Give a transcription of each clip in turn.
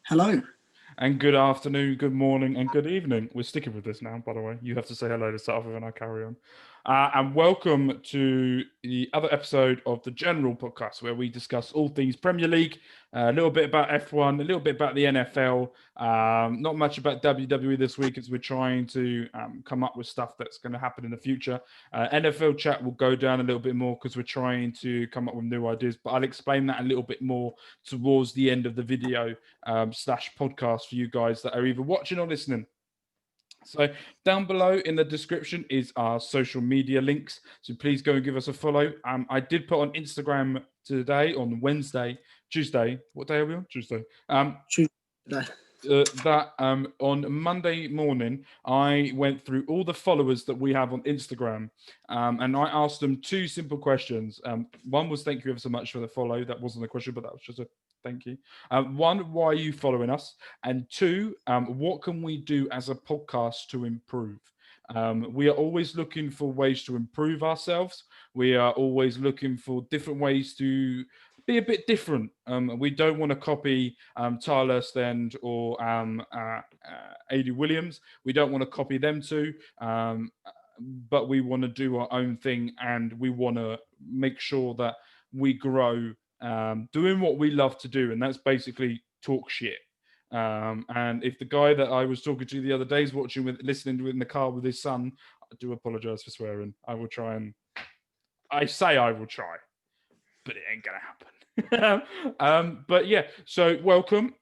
Hello. And good afternoon, good morning, and good evening. We're sticking with this now, by the way. You have to say hello to start off with, and I carry on. And welcome to the other episode of the General Podcast, where we discuss all things Premier League, a little bit about F1, a little bit about the NFL. Not much about WWE this week, as we're trying to come up with stuff that's going to happen in the future. NFL chat will go down a little bit more because we're trying to come up with new ideas, but I'll explain that a little bit more towards the end of the video slash podcast for you guys that are either watching or listening. So down below in the description is our social media links. So please go and give us a follow. I did put on Instagram today on Tuesday. What day are we on? Tuesday. Tuesday. That on Monday morning, I went through all the followers that we have on Instagram, and I asked them two simple questions. One was, thank you ever so much for the follow. That wasn't a question, but that was just a thank you. One, why are you following us? And two, what can we do as a podcast to improve? We are always looking for ways to improve ourselves. We are always looking for different ways to be a bit different. We don't want to copy Tyler Stend or A.D. Williams. We don't want to copy them too, but we want to do our own thing, and we want to make sure that we grow doing what we love to do, and that's basically talk shit. And if the guy that I was talking to the other day is listening in the car with his son, I do apologize for swearing. I will try and I say I will try, but it ain't gonna happen. But yeah, so welcome.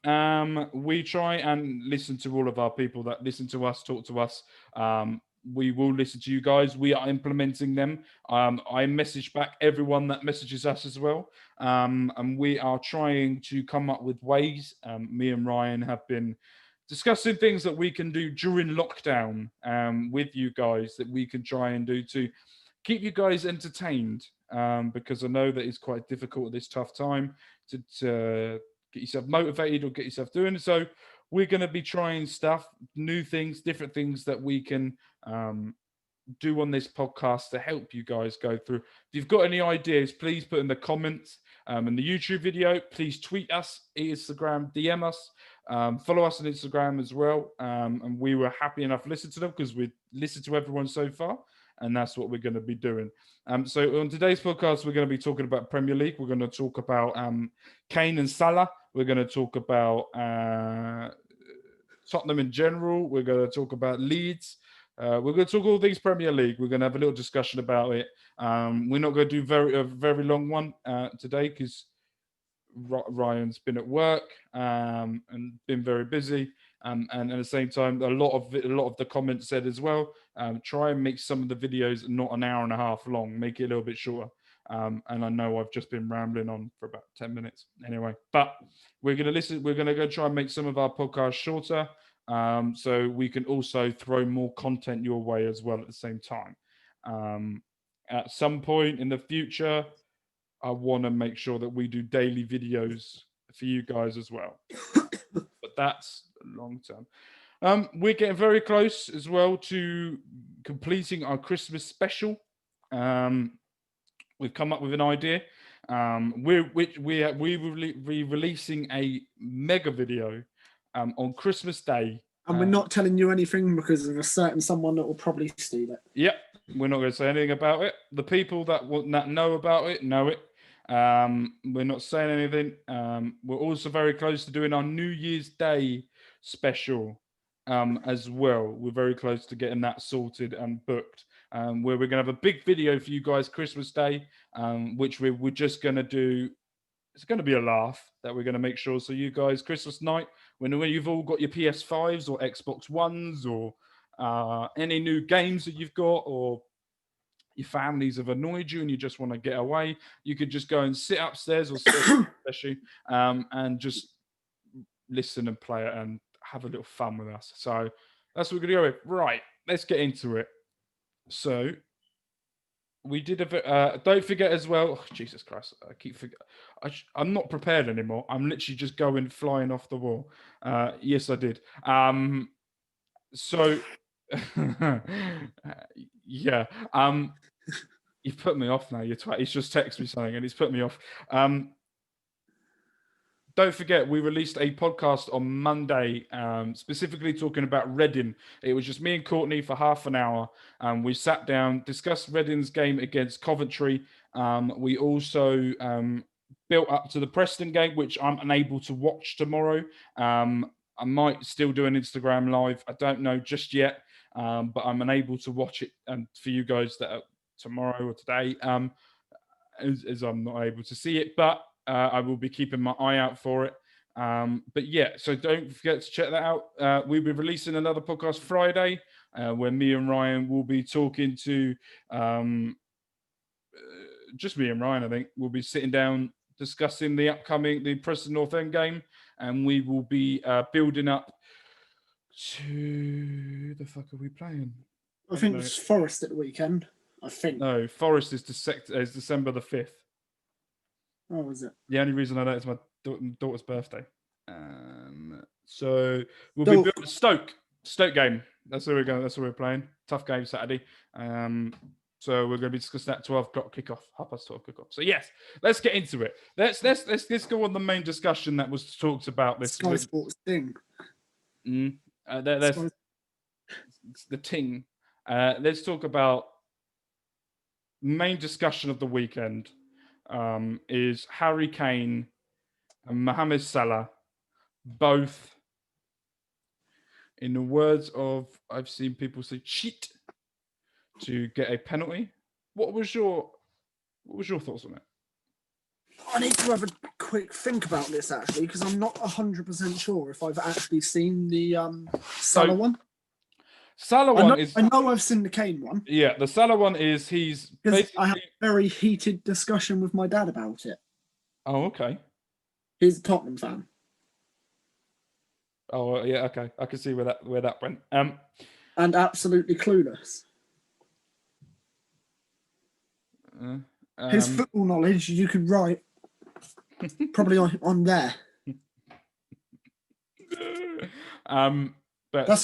We try and listen to all of our people that listen to us, talk to us. We will listen to you guys. We are implementing them. I message back everyone that messages us as well. And we are trying to come up with ways. Me and Ryan have been discussing things that we can do during lockdown with you guys that we can try and do to keep you guys entertained, because I know that it's quite difficult at this tough time to get yourself motivated or get yourself doing. So we're going to be trying stuff, new things, different things that we can do on this podcast to help you guys go through. If you've got any ideas, please put in the comments. In the YouTube video, please tweet us, Instagram, DM us, follow us on Instagram as well. And we were happy enough to listen to them because we listened to everyone so far. And that's what we're going to be doing. So on today's podcast, we're going to be talking about Premier League. We're going to talk about Kane and Salah. We're going to talk about Tottenham in general. We're going to talk about Leeds. We're going to talk all things Premier League. We're going to have a little discussion about it. We're not going to do a very long one today because Ryan's been at work and been very busy. And at the same time, a lot of the comments said as well, try and make some of the videos not an hour and a half long, make it a little bit shorter. And I know I've just been rambling on for about 10 minutes anyway, but we're going to go try and make some of our podcasts shorter, so we can also throw more content your way as well at the same time. At some point in the future, I want to make sure that we do daily videos for you guys as well. But that's long term. We're getting very close as well to completing our Christmas special. We've come up with an idea. We will be releasing a mega video on Christmas Day. And we're not telling you anything because of a certain someone that will probably steal it. Yep, we're not going to say anything about it. The people that know about it know it. We're not saying anything. We're also very close to doing our New Year's Day special as well. We're very close to getting that sorted and booked. Where we're going to have a big video for you guys Christmas Day, which we're just going to do. It's going to be a laugh that we're going to make sure. So you guys, Christmas night, when you've all got your PS5s or Xbox Ones or any new games that you've got, or your families have annoyed you and you just want to get away, you could just go and sit upstairs or sit especially, and just listen and play it and have a little fun with us. So that's what we're going to go with. Right, let's get into it. So we did a bit. Don't forget as well. Oh, Jesus Christ! I keep forgetting. I'm not prepared anymore. I'm literally just going flying off the wall. Yes, I did. So yeah. You've put me off now. He's just texted me something and he's put me off. don't forget, we released a podcast on Monday, specifically talking about Reading. It was just me and Courtney for half an hour. We sat down, discussed Reading's game against Coventry. We also built up to the Preston game, which I'm unable to watch tomorrow. I might still do an Instagram live. I don't know just yet, but I'm unable to watch it. And for you guys that are tomorrow or today, as I'm not able to see it, but I will be keeping my eye out for it. But yeah, so don't forget to check that out. We'll be releasing another podcast Friday, where me and Ryan will be talking to just me and Ryan. I think we'll be sitting down discussing the Preston North End game, and we will be building up to the fuck are we playing? I think it's Forest at the weekend. I think. No, Forest is December the 5th. Oh, is it? The only reason I know it's my daughter's birthday. So we'll be building Stoke game. That's where we're going. That's where we're playing. Tough game Saturday. So we're going to be discussing that 12 o'clock kickoff, 12:30 kickoff. So yes, let's get into it. Let's go on the main discussion that was talked about this Sky Sports thing. That's the ting. Let's talk about main discussion of the weekend. Is Harry Kane and Mohamed Salah, both, in the words of, I've seen people say, cheat to get a penalty. What was your thoughts on it? I need to have a quick think about this actually, because I'm not 100% sure if I've actually seen the Salah one. Salah one is. I know I've seen the Kane one. Yeah, the Salah one is he's. I had a very heated discussion with my dad about it. Oh, okay. He's a Tottenham fan. Oh, yeah, okay. I can see where that went. And absolutely clueless. His football knowledge, you could write probably on there. But that's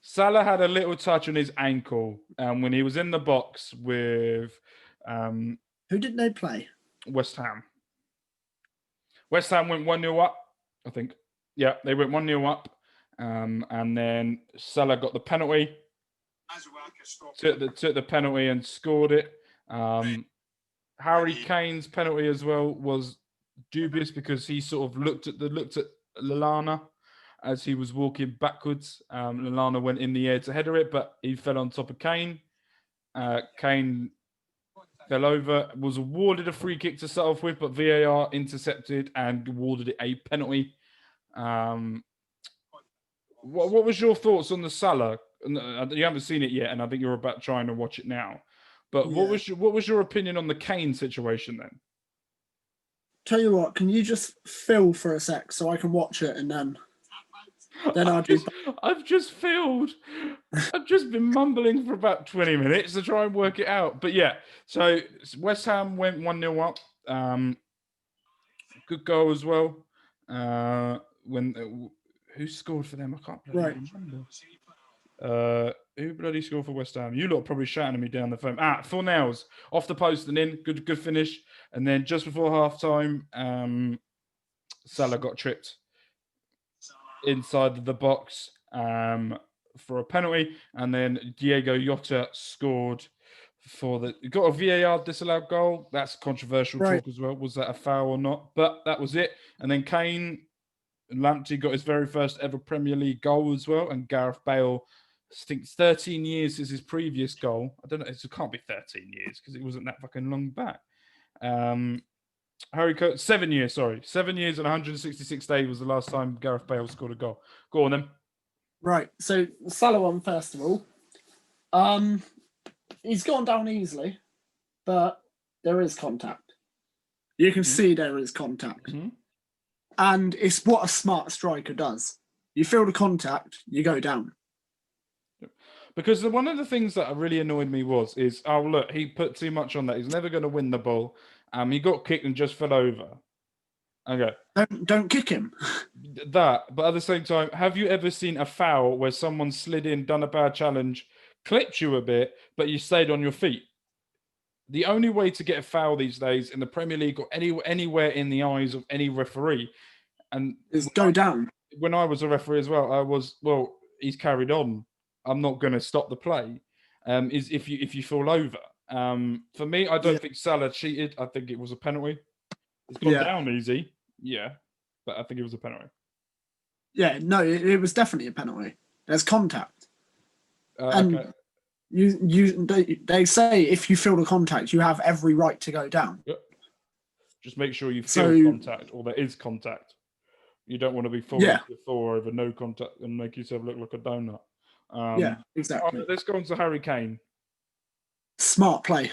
Salah had a little touch on his ankle when he was in the box with who did they play? West Ham. West Ham went 1-0 up, I think. Yeah, they went 1-0 up. And then Salah got the penalty. Took the penalty and scored it. Harry Kane's penalty as well was dubious because he sort of looked at Lallana as he was walking backwards. Lallana went in the air to header it, but he fell on top of Kane. Kane fell over, was awarded a free kick to start off with, but VAR intercepted and awarded it a penalty. What was your thoughts on the Salah? You haven't seen it yet, and I think you're about trying to watch it now. But yeah. What was your opinion on the Kane situation then? Tell you what, can you just fill for a sec so I can watch it and then I've just filled. I've just been mumbling for about 20 minutes to try and work it out. But yeah, so West Ham went 1-0 up. Good goal as well. Who scored for them? I can't remember. Who bloody scored for West Ham? You lot are probably shouting at me down the phone. Fornells off the post and in. Good finish. And then just before half time, Salah got tripped inside the box for a penalty, and then Diego Jota scored got a VAR disallowed goal. That's controversial talk as well. Was that a foul or not? But that was it. And then Kane and Lamptey got his very first ever Premier League goal as well, and Gareth Bale, I think 13 years is his previous goal. I don't know, it can't be 13 years because it wasn't that fucking long back. 7 years, sorry. 7 years and 166 days was the last time Gareth Bale scored a goal. Go on then. Right, so Salah one first of all. He's gone down easily, but there is contact. You can see there is contact. Mm-hmm. And it's what a smart striker does. You feel the contact, you go down. Because one of the things that really annoyed me is, look, he put too much on that. He's never going to win the ball. He got kicked and just fell over. Okay. Don't kick him. But at the same time, have you ever seen a foul where someone slid in, done a bad challenge, clipped you a bit, but you stayed on your feet? The only way to get a foul these days in the Premier League or anywhere in the eyes of any referee, and is go down. When I was a referee as well, he's carried on. I'm not going to stop the play. Is if you fall over. For me, I don't think Salah cheated. I think it was a penalty. It's gone down easy. Yeah, but I think it was a penalty. Yeah, no, it was definitely a penalty. There's contact. And okay. They say if you feel the contact, you have every right to go down. Yep. Just make sure you feel contact, or there is contact. You don't want to be falling to the floor over no contact and make yourself look like a donut. Exactly. Let's go on to Harry Kane. Smart play.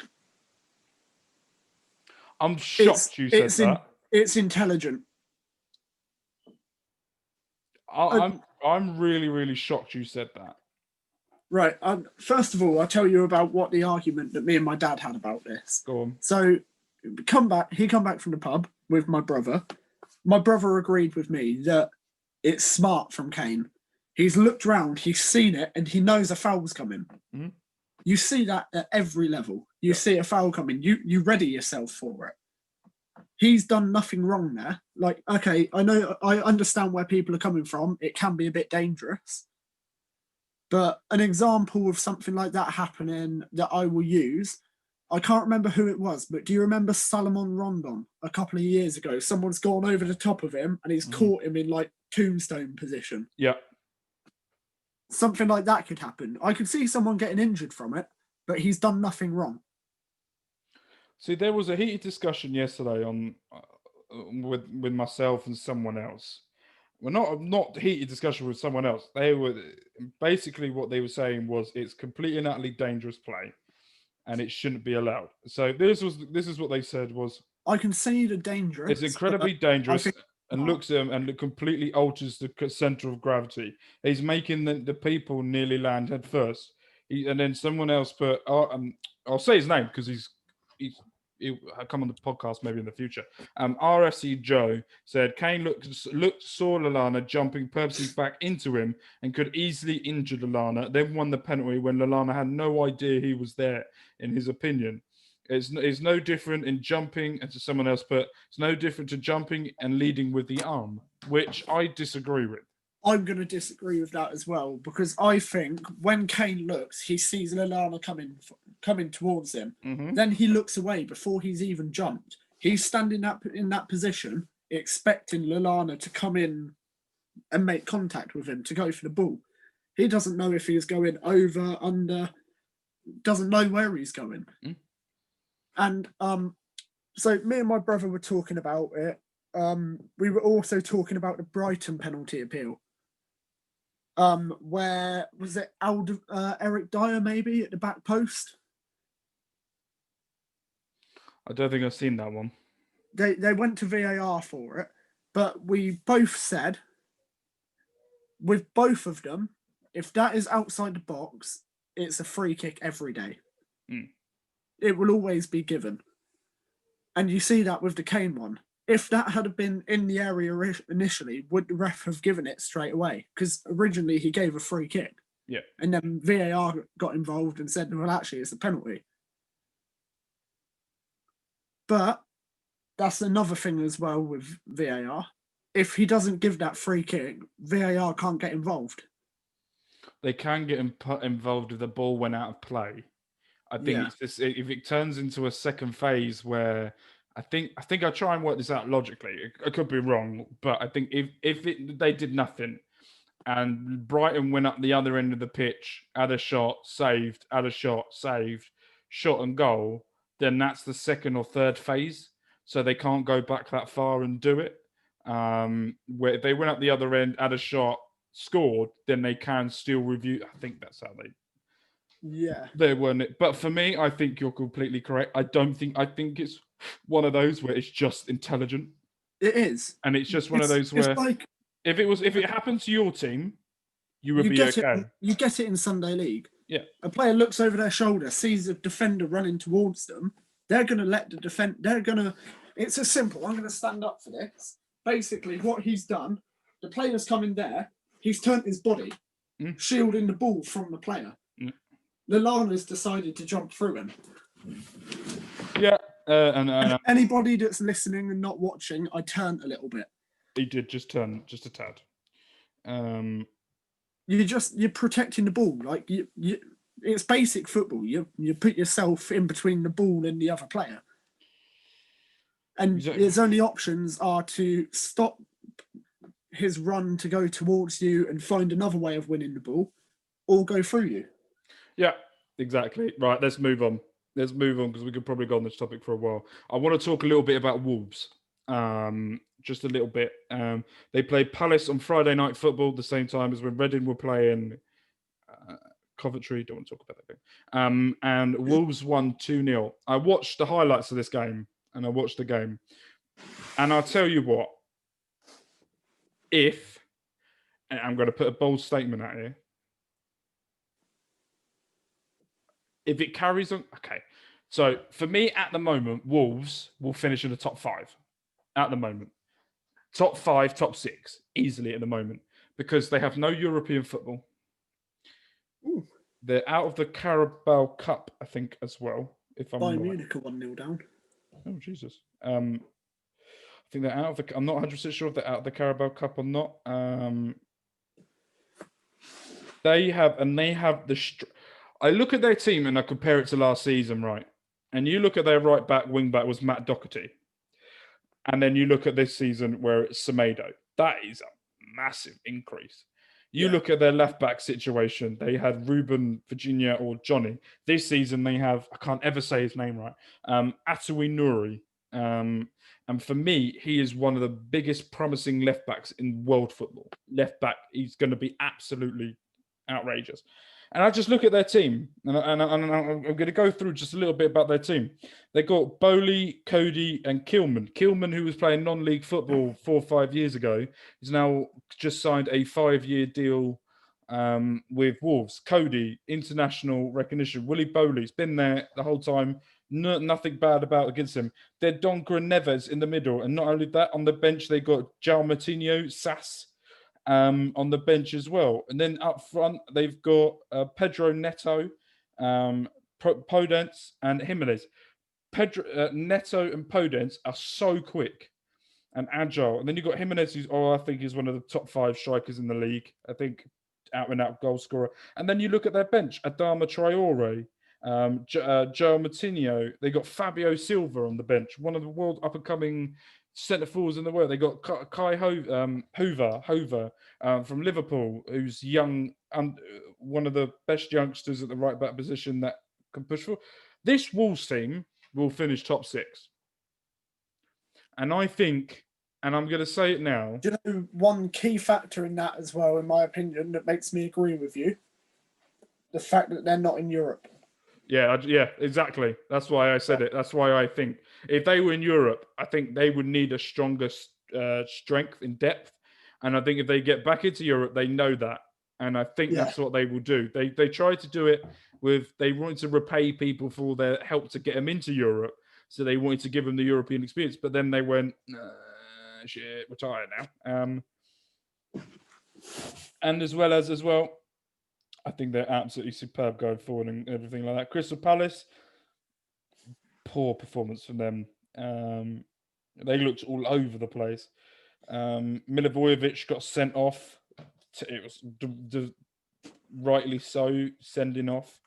I'm shocked you said that. It's intelligent. I'm really, really shocked you said that. Right. First of all, I'll tell you about what the argument that me and my dad had about this. Go on. So, he come back from the pub with my brother. My brother agreed with me that it's smart from Kane. He's looked round, he's seen it, and he knows a foul's coming. Mm-hmm. You see that at every level. You see a foul coming. You ready yourself for it. He's done nothing wrong there. Like, okay, I understand where people are coming from. It can be a bit dangerous. But an example of something like that happening that I will use, I can't remember who it was, but do you remember Salomon Rondon a couple of years ago? Someone's gone over the top of him and he's caught him in like tombstone position. Yeah. Something like that could happen. I could see someone getting injured from it, but he's done nothing wrong. See, there was a heated discussion yesterday on with myself and someone else. Well, not heated discussion with someone else. They were basically what they were saying was it's completely and utterly dangerous play, and it shouldn't be allowed. So this is what they said was. I can see the danger. It's incredibly dangerous and looks at him and it completely alters the center of gravity. He's making the people nearly land head first. And then someone else put. I'll say his name because he'll come on the podcast maybe in the future. RFC Joe said Kane saw Lallana jumping purposely back into him and could easily injure Lallana, then won the penalty when Lallana had no idea he was there, in his opinion. It's no different in jumping, and to someone else put, it's no different to jumping and leading with the arm, which I disagree with. I'm going to disagree with that as well, because I think when Kane looks, he sees Lallana coming towards him. Mm-hmm. Then he looks away before he's even jumped. He's standing in that position, expecting Lallana to come in and make contact with him to go for the ball. He doesn't know if he's going over, under, doesn't know where he's going. Mm. And so me and my brother were talking about it. We were also talking about the Brighton penalty appeal. Where was it? Eric Dyer maybe at the back post. I don't think I've seen that one. They went to VAR for it, but we both said with both of them, if that is outside the box, it's a free kick every day. Mm. It will always be given, and you see that with the Kane one. If that had been in the area initially, would the ref have given it straight away? Because originally he gave a free kick. Yeah. And then VAR got involved and said, well, actually, it's a penalty. But that's another thing as well with VAR. If he doesn't give that free kick, VAR can't get involved. They can get involved if the ball went out of play. I think it's this, if it turns into a second phase where I think I try and work this out logically. I could be wrong, but I think if they did nothing and Brighton went up the other end of the pitch, had a shot, saved, had a shot, saved, shot and goal, then that's the second or third phase. So they can't go back that far and do it. Where if they went up the other end, had a shot, scored, then they can still review. I think that's how they. Yeah. They weren't. But for me, I think you're completely correct. I think it's one of those where it's just intelligent. It is. And it's just one of those where like, if it happened to your team, you would be okay. You get it in Sunday League. Yeah. A player looks over their shoulder, sees a defender running towards them. They're going to let the it's as simple. I'm going to stand up for this. Basically, what he's done, the player's coming there. He's turned his body, shielding the ball from the player. Lallana's decided to jump through him. Yeah. And anybody that's listening and not watching, I turned a little bit. He did just turn just a tad. You're protecting the ball. Like you it's basic football. You put yourself in between the ball and the other player. And his only options are to stop his run to go towards you and find another way of winning the ball, or go through you. Yeah, exactly. Right, let's move on. Let's move on because we could probably go on this topic for a while. I want to talk a little bit about Wolves. Just a little bit. They played Palace on Friday Night Football the same time as when Reading were playing Coventry. Don't want to talk about that game. And Wolves won 2-0. I watched the highlights of this game, and I watched the game. And I'll tell you what, and I'm going to put a bold statement out here, if it carries on, okay. So for me at the moment, Wolves will finish in the top 5 at the moment. Top 5, top 6, easily at the moment, because they have no European football. Ooh. They're out of the Carabao Cup, I think, as well. If I'm Bayern right. Munich are 1-0 down. Oh, Jesus. I think they're out of the... I'm not 100% sure if they're out of the Carabao Cup or not. They have the... I look at their team and I compare it to last season, right? And you look at their right back, wing back was Matt Doherty. And then you look at this season where it's Semedo. That is a massive increase. You look at their left back situation. They had Ruben, Virginia, or Johnny. This season they have, I can't ever say his name right, Atawi Nouri. And for me, he is one of the biggest promising left backs in world football. Left back, he's going to be absolutely outrageous. And I just look at their team, and I'm going to go through just a little bit about their team. They got Bowley, Cody, and Kilman. Kilman, who was playing non-league football 4 or 5 years ago, is now just signed a 5-year deal with Wolves. Cody, international recognition. Willie Bowley's been there the whole time. Nothing bad against him. They're Donker and Neves in the middle. And not only that, on the bench, they got João Moutinho, Sass, on the bench as well. And then up front, they've got Pedro Neto, Podence, and Jimenez. Neto and Podence are so quick and agile. And then you've got Jimenez, who's, I think is one of the top 5 strikers in the league. I think out-and-out goal scorer. And then you look at their bench, Adama Traore, João Moutinho. They got Fabio Silva on the bench, one of the world up-and-coming centre forwards in the world. They got Kai Hoover from Liverpool, who's young and one of the best youngsters at the right back position that can push forward. This Wolves team will finish top 6, and I think, and I'm going to say it now. Do you know one key factor in that as well, in my opinion, that makes me agree with you? The fact that they're not in Europe. Yeah, exactly. That's why I said it. That's why I think if they were in Europe, I think they would need a stronger strength in depth. And I think if they get back into Europe, they know that. And I think that's what they will do. They tried to do it they wanted to repay people for their help to get them into Europe. So they wanted to give them the European experience. But then they went, shit, we're tired now. And as well, I think they're absolutely superb going forward and everything like that. Crystal Palace, poor performance from them. They looked all over the place. Milivojevic got sent off. It was rightly so, sending off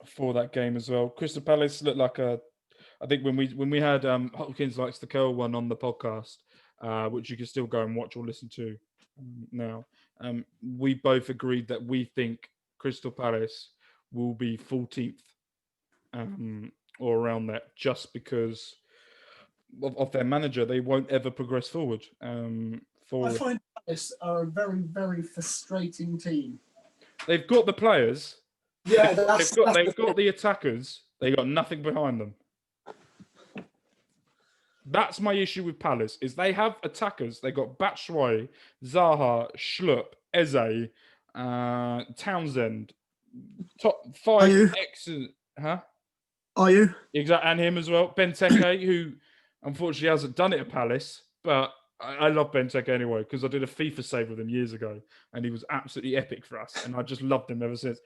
for that game as well. Crystal Palace looked like I think when we had Hopkins Likes the Curl one on the podcast, which you can still go and watch or listen to now. We both agreed that we think Crystal Palace will be 14th or around that, just because of their manager. They won't ever progress forward. I find Palace are a very, very frustrating team. They've got the players. Yeah, they've got the attackers. They got nothing behind them. That's my issue with Palace, is they have attackers. They got Batshuayi, Zaha, Schlupp, Eze, Townsend. Top 5 excellent. Huh? Are you? Exactly, and him as well. Benteke, who unfortunately hasn't done it at Palace, but I love Benteke anyway, because I did a FIFA save with him years ago, and he was absolutely epic for us, and I just loved him ever since.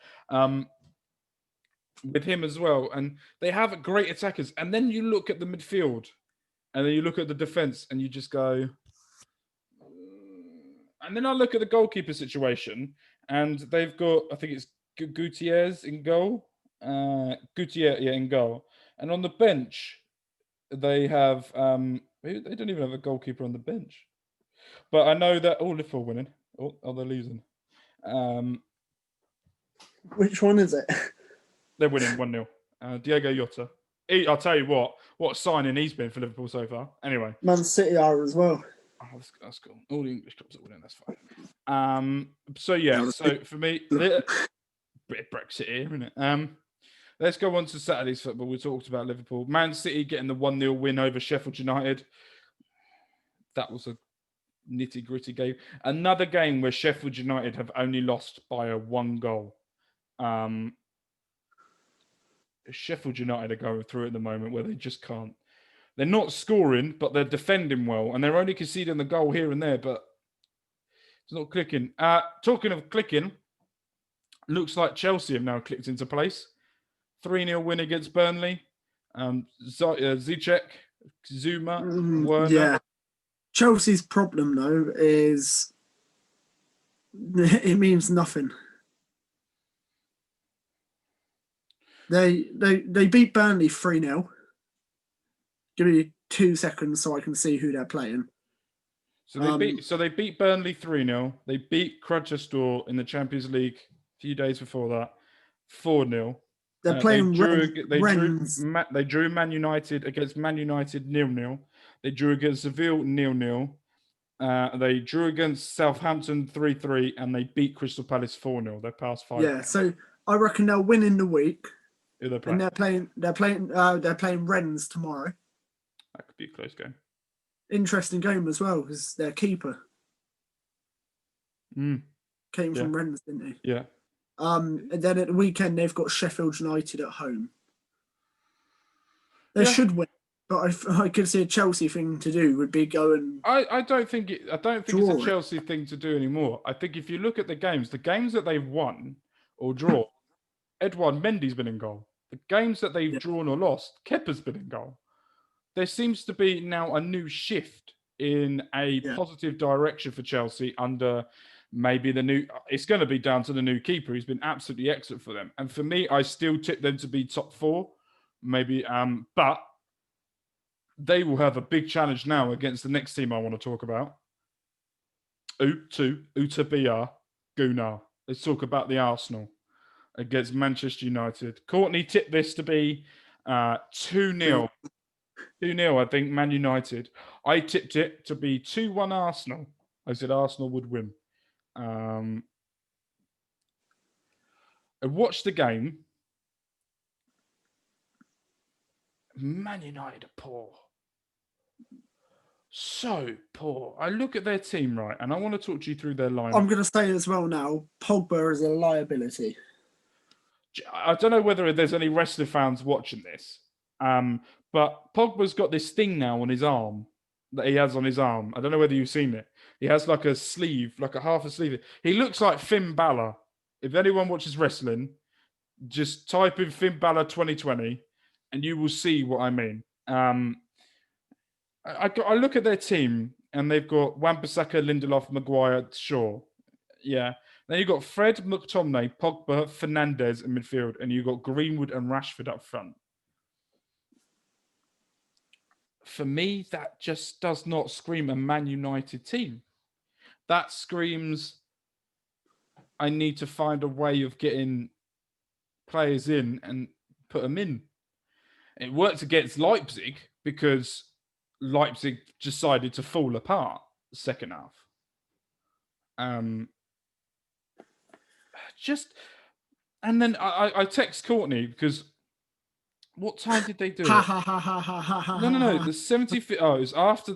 with him as well. And they have great attackers. And then you look at the midfield and then you look at the defense and you just go. And then I look at the goalkeeper situation and they've got, I think it's Gutierrez in goal. Gutierrez, in goal. And on the bench, they have, they don't even have a goalkeeper on the bench. But I know that, Liverpool winning. They're losing. Which one is it? They're winning 1-0. Diego Jota. I'll tell you what signing he's been for Liverpool so far. Anyway. Man City are as well. Oh, that's cool. All the English clubs are winning, that's fine. So for me, bit of Brexit here, isn't it? Let's go on to Saturday's football. We talked about Liverpool. Man City getting the 1-0 win over Sheffield United. That was a nitty-gritty game. Another game where Sheffield United have only lost by a 1 goal. Sheffield United are going through at the moment where they just can't. They're not scoring, but they're defending well, and they're only conceding the goal here and there, but it's not clicking. Talking of clicking, looks like Chelsea have now clicked into place. 3-0 win against Burnley. Ziyech, Zuma, Werner. Yeah. Chelsea's problem, though, is it means nothing. They beat Burnley 3-0. Give me 2 seconds so I can see who they're playing. So they beat Burnley 3-0. They beat Colchester in the Champions League a few days before that 4-0. They're playing They drew Man United against Man United 0-0. They drew against Seville 0-0. They drew against Southampton 3-3, and they beat Crystal Palace 4-0. They're past 5. Yeah, so I reckon they'll win in the week. Who they're playing? And they're playing Rennes tomorrow. That could be a close game. Interesting game as well because their keeper came from Rennes, didn't he? Yeah. And then at the weekend they've got Sheffield United at home. They should win, but I could see a Chelsea thing to do would be going. I don't think it's a Chelsea thing to do anymore. I think if you look at the games that they've won or drawn, Edouard Mendy's been in goal. The games that they've drawn or lost, Kepa's been in goal. There seems to be now a new shift in a positive direction for Chelsea under maybe the new. It's going to be down to the new keeper. He's been absolutely excellent for them. And for me, I still tip them to be top 4, maybe. But they will have a big challenge now against the next team I want to talk about. Uta BR Gunnar. Let's talk about the Arsenal against Manchester United. Courtney tipped this to be 2-0. 2-0, I think, Man United. I tipped it to be 2-1 Arsenal. I said Arsenal would win. I watched the game. Man United are poor. So poor. I look at their team, right, and I want to talk to you through their lineup. I'm going to say as well now, Pogba is a liability. I don't know whether there's any wrestling fans watching this, but Pogba's got this thing now on his arm that he has on his arm. I don't know whether you've seen it. He has like a sleeve, like a half a sleeve. He looks like Finn Balor. If anyone watches wrestling, just type in Finn Balor 2020 and you will see what I mean. I look at their team and they've got Wan-Bissaka, Lindelof, Maguire, Shaw. Yeah. Then you've got Fred, McTominay, Pogba, Fernandes in midfield, and you've got Greenwood and Rashford up front. For me, that just does not scream a Man United team. That screams, I need to find a way of getting players in and put them in. It worked against Leipzig because Leipzig decided to fall apart the second half. And then I text Courtney because what time did they do it? No. The 75th. Oh,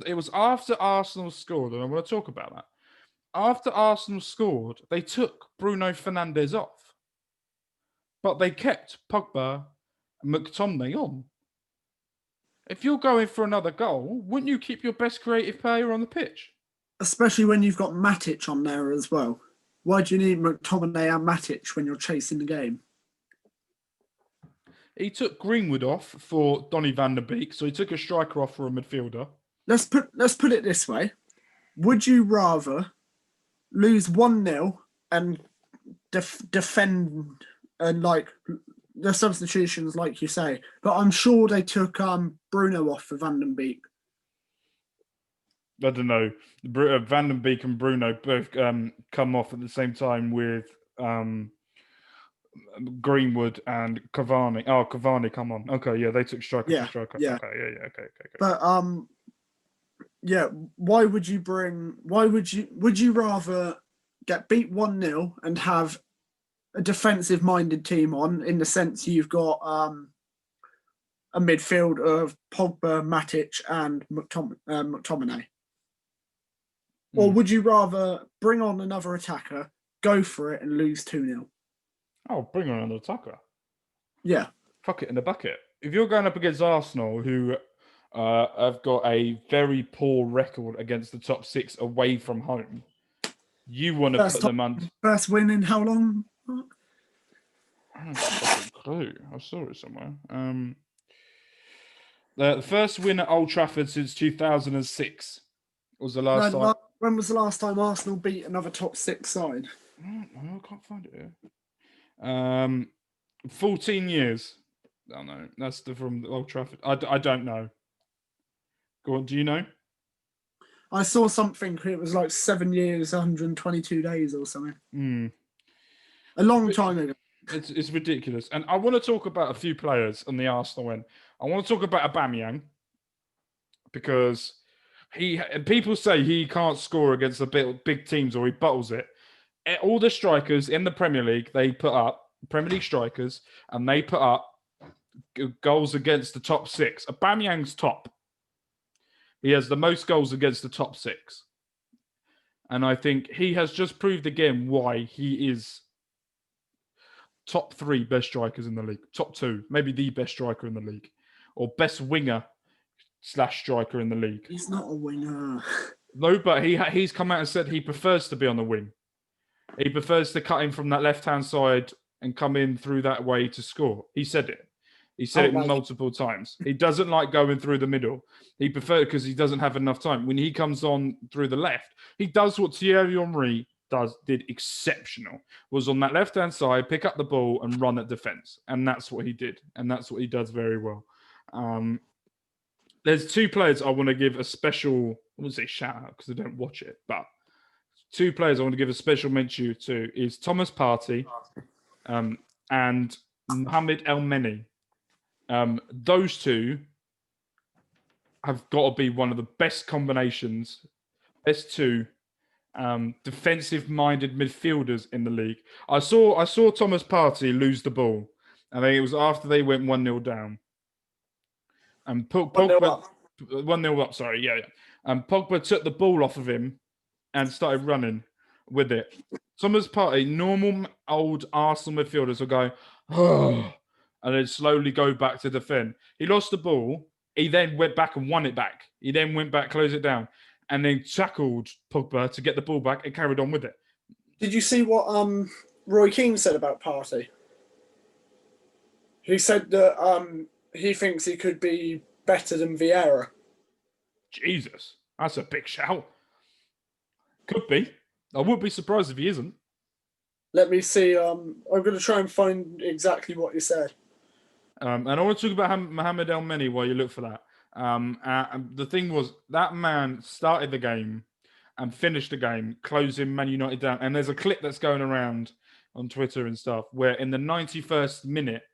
it was after Arsenal scored, and I want to talk about that. After Arsenal scored, they took Bruno Fernandes off, but they kept Pogba and McTominay on. If you're going for another goal, wouldn't you keep your best creative player on the pitch? Especially when you've got Matic on there as well. Why do you need McTominay and Matic when you're chasing the game? He took Greenwood off for Donny van der Beek, so he took a striker off for a midfielder. Let's put it this way. Would you rather lose 1-0 and defend and like the substitutions, like you say? But I'm sure they took Bruno off for Van den Beek. I don't know. Van den Beek and Bruno both come off at the same time with Greenwood and Cavani. Oh, Cavani, come on. Okay, yeah, they took striker for striker. Yeah. Okay, yeah, okay. But yeah, would you rather get beat 1-0 and have a defensive minded team on, in the sense you've got a midfield of Pogba, Matic and McTominay? Or would you rather bring on another attacker, go for it and lose 2-0? Oh, bring on another attacker. Yeah. Fuck it in the bucket. If you're going up against Arsenal, who have got a very poor record against the top 6 away from home, you want to put them on. First win in how long? I don't have a clue. I saw it somewhere. The first win at Old Trafford since 2006 was the last time. When was the last time Arsenal beat another top 6 side? I can't find it here. 14 years. Oh no, that's from Old Trafford. I don't know. Go on, do you know? I saw something. It was like 7 years, 122 days or something. A long time ago. It's ridiculous. And I want to talk about a few players on the Arsenal end. I want to talk about Aubameyang because people say he can't score against the big teams, or he bottles it. All the strikers in the Premier League, they put up Premier League strikers, and they put up goals against the top 6. Aubameyang's top. He has the most goals against the top 6. And I think he has just proved again why he is top 3 best strikers in the league. Top 2, maybe the best striker in the league. Or best winger / striker in the league. He's not a winger. No, but he's come out and said he prefers to be on the wing. He prefers to cut in from that left-hand side and come in through that way to score. He said it. He said it multiple times. He doesn't like going through the middle. He prefers, because he doesn't have enough time. When he comes on through the left, he does what Thierry Henry did exceptional. Was on that left-hand side, pick up the ball and run at defence. And that's what he did. And that's what he does very well. There's 2 players I want to give a special, I wouldn't say shout out because I don't watch it, but 2 players I want to give a special mention to is Thomas Partey and Mohamed El-Neni. Those 2 have got to be one of the best combinations, best 2 defensive-minded midfielders in the league. I saw Thomas Partey lose the ball. I think it was after they went 1-0 down. And Pogba 1-0 up. Sorry, yeah. And Pogba took the ball off of him and started running with it. Thomas Partey, normal old Arsenal midfielders will go, oh, and then slowly go back to defend. He lost the ball. He then went back and won it back. He then went back, closed it down, and then tackled Pogba to get the ball back and carried on with it. Did you see what Roy Keane said about Partey? He said that he thinks he could be better than Vieira. Jesus, that's a big shout. Could be. I wouldn't be surprised if he isn't. Let me see. I'm going to try and find exactly what he said. And I want to talk about Mohamed El-Neni while you look for that. The thing was, that man started the game and finished the game, closing Man United down. And there's a clip that's going around on Twitter and stuff where in the 91st minute,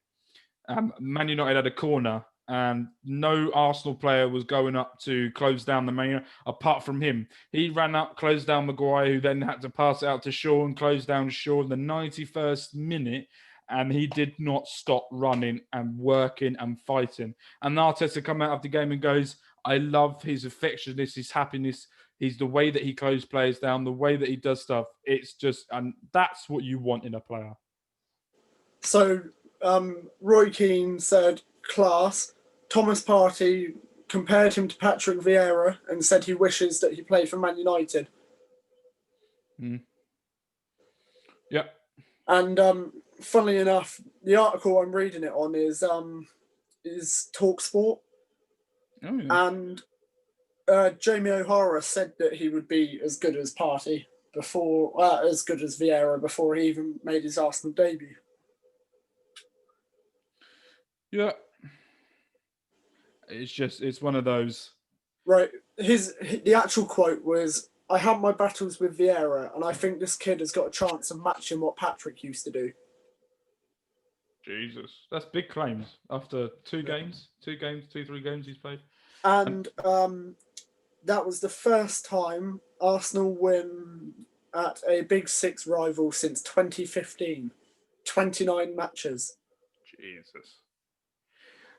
Man United had a corner and no Arsenal player was going up to close down the Man United apart from him. He ran up, closed down Maguire, who then had to pass it out to Shaw and close down Shaw in the 91st minute. And he did not stop running and working and fighting. And Arteta come out of the game and goes, I love his affectionateness, his happiness. He's the way that he closes players down, the way that he does stuff. It's just, and that's what you want in a player. So Roy Keane said, class. Thomas Partey compared him to Patrick Vieira and said he wishes that he played for Man United. Yep. And funnily enough, the article I'm reading it on is TalkSport, and Jamie O'Hara said that he would be as good as Partey as good as Vieira before he even made his Arsenal debut. Yeah, it's one of those. Right, the actual quote was, "I had my battles with Vieira, and I think this kid has got a chance of matching what Patrick used to do." Jesus, that's big claims after 3 games he's played. And that was the first time Arsenal win at a Big Six rival since 2015. 29 matches. Jesus.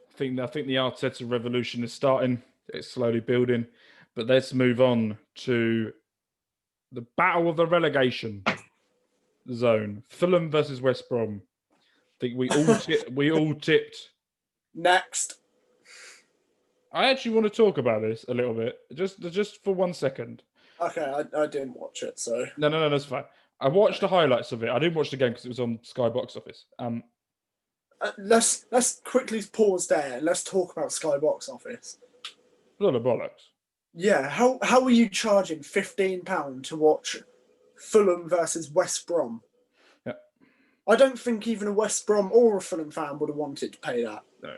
I think the Arteta revolution is starting. It's slowly building. But let's move on to the battle of the relegation zone. Fulham versus West Brom. I think we all tipped. Next. I actually want to talk about this a little bit, just for 1 second. Okay, I didn't watch it, so No, that's fine. I watched the highlights of it. I didn't watch the game because it was on Sky Box Office. Let's quickly pause there and let's talk about Sky Box Office. A lot of bollocks. Yeah, how are you charging £15 to watch Fulham versus West Brom? Yeah. I don't think even a West Brom or a Fulham fan would have wanted to pay that. No.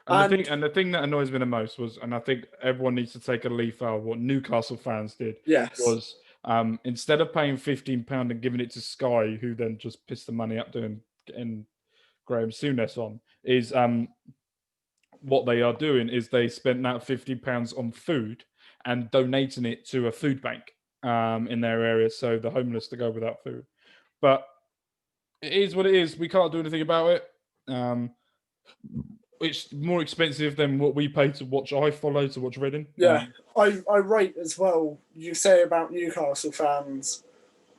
And the thing that annoys me the most was, and I think everyone needs to take a leaf out of what Newcastle fans did, was instead of paying £15 and giving it to Sky, who then just pissed the money up getting Graham Souness on, is what they are doing is they spent that £50 on food and donating it to a food bank in their area, so the homeless to go without food. But it is what it is. We can't do anything about it. It's more expensive than what we pay to watch to watch Reading. Yeah, I rate as well. You say about Newcastle fans,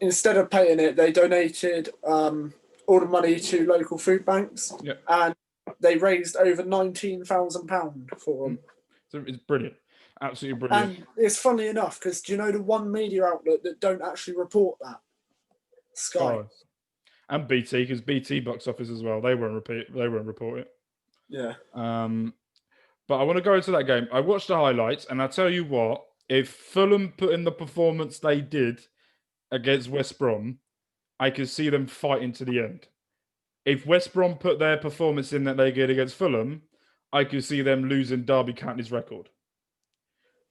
instead of paying it, they donated all the money to local food banks, and they raised over £19,000 for them. So it's brilliant, absolutely brilliant. And it's funny enough because do you know the one media outlet that don't actually report that? Sky. And BT, because BT box office as well. They won't report it. Yeah. But I want to go into that game. I watched the highlights, and I tell you what, if Fulham put in the performance they did against West Brom, I could see them fighting to the end. If West Brom put their performance in that they did against Fulham, I could see them losing Derby County's record.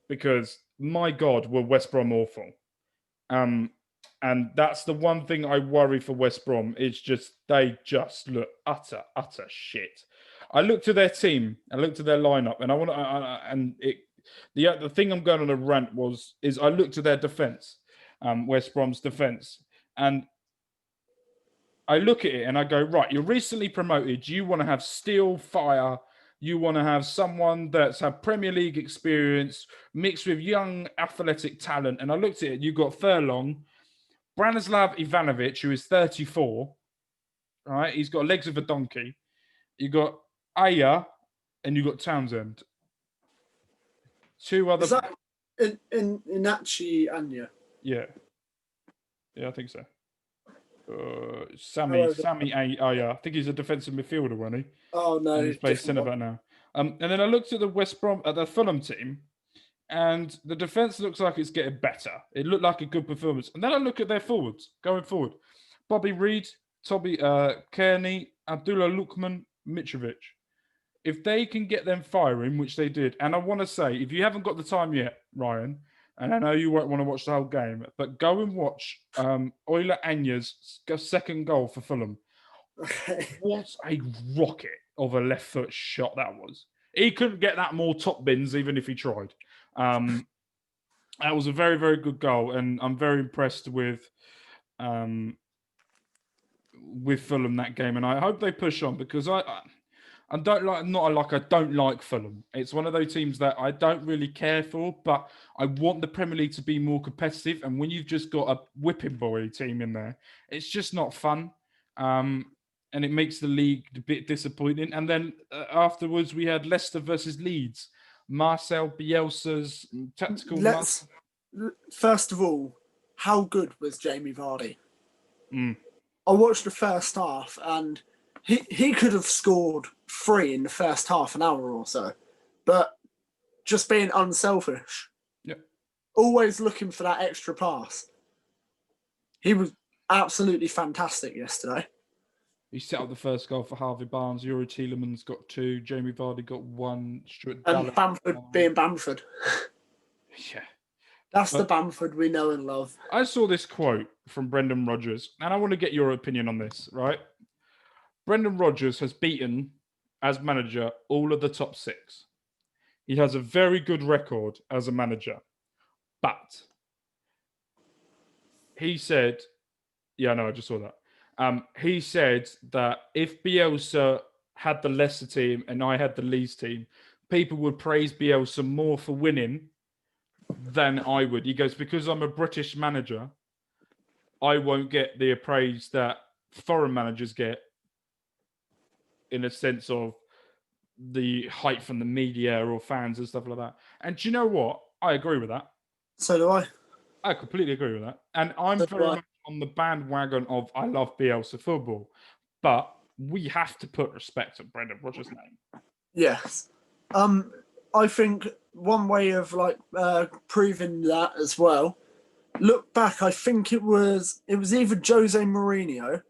Because, my God, were West Brom awful. And that's the one thing I worry for West Brom. It's just, they just look utter shit. I looked at their team, I looked at their lineup, and the thing I'm going on a rant is I looked at their defence, West Brom's defence, and I look at it and I go, right, you're recently promoted. You want to have steel, fire. You want to have someone that's had Premier League experience mixed with young athletic talent. And I looked at it. You've got Furlong, Branislav Ivanovic, who is 34. Right, he's got legs of a donkey. You got Aya, and you got Townsend. 2 other. Is that Inachi Anya? Yeah, I think so. Sammy Aya. I think he's a defensive midfielder, wasn't he? Oh no, and he's playing centre back now. And then I looked at the Fulham team, and the defence looks like it's getting better. It looked like a good performance. And then I look at their forwards going forward: Bobby Reid, Toby Kearney, Abdullah Lukman, Mitrovic. If they can get them firing, which they did, and I want to say, if you haven't got the time yet, Ryan, and I know you won't want to watch the whole game, but go and watch Euler Anya's second goal for Fulham. Okay. What a rocket of a left foot shot that was. He couldn't get that more top bins even if he tried. That was a very, very good goal, and I'm very impressed with Fulham that game, and I hope they push on because I don't like Fulham. It's one of those teams that I don't really care for, but I want the Premier League to be more competitive. And when you've just got a whipping boy team in there, it's just not fun. And it makes the league a bit disappointing. And then afterwards, we had Leicester versus Leeds. Marcel Bielsa's tactical. First of all, how good was Jamie Vardy? I watched the first half, and he could have scored 3 in the first half an hour or so, but just being unselfish. Yep. Always looking for that extra pass. He was absolutely fantastic yesterday. He set up the first goal for Harvey Barnes. Yuri Tielemans got 2. Jamie Vardy got 1. And Bamford being Bamford. Yeah. That's the Bamford we know and love. I saw this quote from Brendan Rodgers, and I want to get your opinion on this, right? Brendan Rodgers has beaten, as manager, all of the top 6. He has a very good record as a manager. But he said, yeah, no, I just saw that. He said that if Bielsa had the Leicester team and I had the Leeds team, people would praise Bielsa more for winning than I would. He goes, because I'm a British manager, I won't get the praise that foreign managers get in a sense of the hype from the media or fans and stuff like that. And do you know what? I agree with that. So do I. I completely agree with that. And I'm very much on the bandwagon of I love Bielsa football, but we have to put respect on Brendan Rodgers' name. Yes. I think one way of proving that as well, look back, I think it was either Jose Mourinho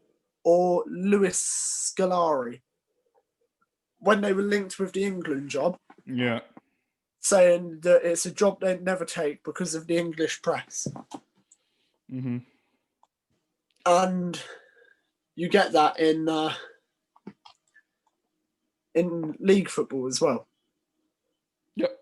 or Luis Scolari when they were linked with the England job. Yeah. Saying that it's a job they'd never take because of the English press. Mm-hmm. And you get that in league football as well. Yep.